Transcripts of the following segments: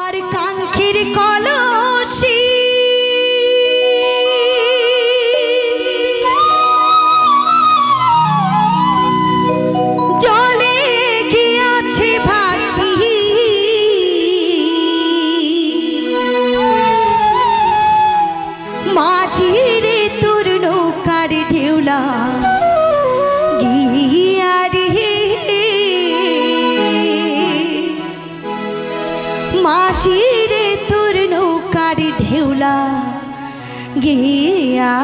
আমার কাঙ্ক্ষের কলসি জলে গিয়াছে ভাসি, মাঝিরে তোর নৌকার ঢেউলা গিয়া রে, মাঝিরে তোর নৌকার ঢেউলা গিয়া।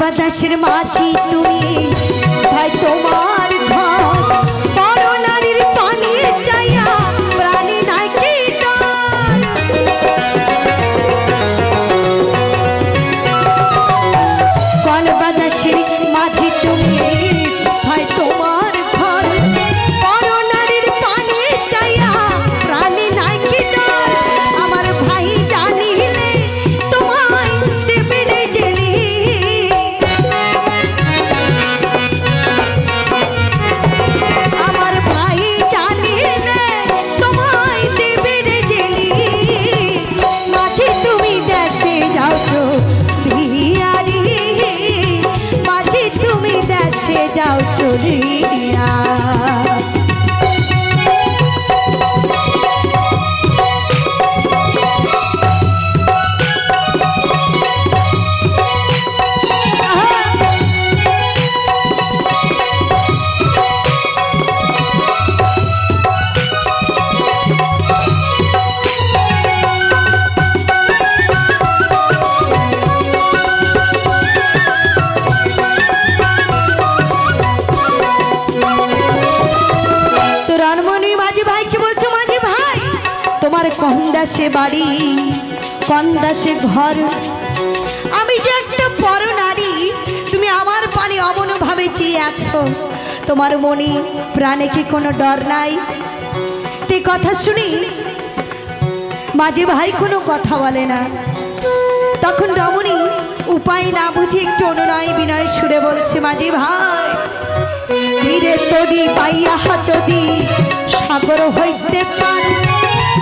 বাতাসের মাঝি তুমি ভাই তোমার ঘর, বড় নারীর পানি চাইয়া প্রাণী নাই কি ডর। কোন বাতাসের মাঝি তুমি ভাই তোমার ঘর, বড় নারীর পানি চাইয়া প্রাণী নাই কি ডর। আমার ভাই জানিলে তোমায় দেবে রে জেলি, যাও চলিয়া। কন্দাসে বাড়ি কন্দাসে ঘর, আমি যে একটা বড় নারী, তুমি আমার পানি অমনভাবে চেয়ে আছো, তোমার মনে প্রাণে কি কোনো ডর নাই? তে কথা শুনি মাঝি ভাই কোনো কথা বলে না। তখন রমণী উপায় না বুঝে একটু অনুনয় বিনয় সুরে বলছে, মাঝি ভাই ধীরে তরি পাইয়া যদি সাগর হইতে পার,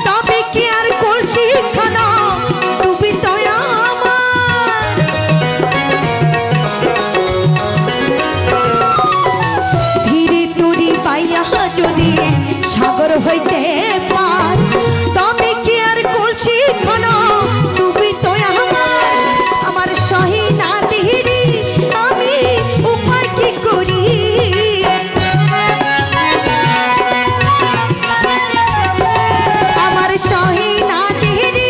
তবে কি আর কলসি খানা ডুবি তয়া আমার। ধীরে তরি পাইয়া যদি সাগর হইতে পার, তবে কি আর কলসি খানা ডুবি তয়া আমার। আমার সহি না ধীরে আমি উপায় কি করি, সহি না ধীরে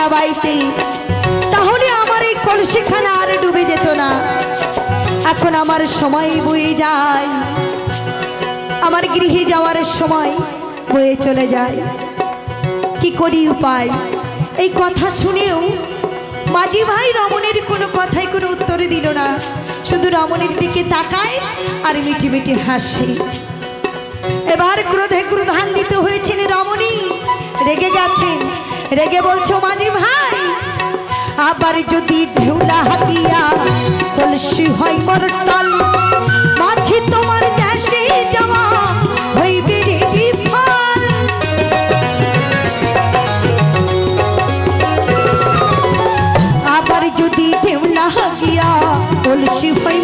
না বাইতে, তাহলে আমার এই কলসিখানা আর ডুবে যেত না। এখন আমার সময় বয়ে যায়, আমার গৃহে যাওয়ার সময় বয়ে চলে যায়। কি করি উপায়? এই কথা শুনেও মাঝি ভাই রমণীর কোনো কথায় কোনো উত্তর দিল না, শুধু রমণীর দিকে তাকায় আর মিটি মিটি হাসে। এবার ক্রোধে ক্রোধান্বিত হয়েছেন রমণী, রেগে গেছেন। রেগে বলছো, মাঝি ভাই আবার যদি ঢেউলা হাতিয়া কলসি হয় মরটাল, মাঝি তোমার দেশে যাওয়া হইবে রে বিফল। আবার যদি ঢেউলা হাতিয়া কলসি হয়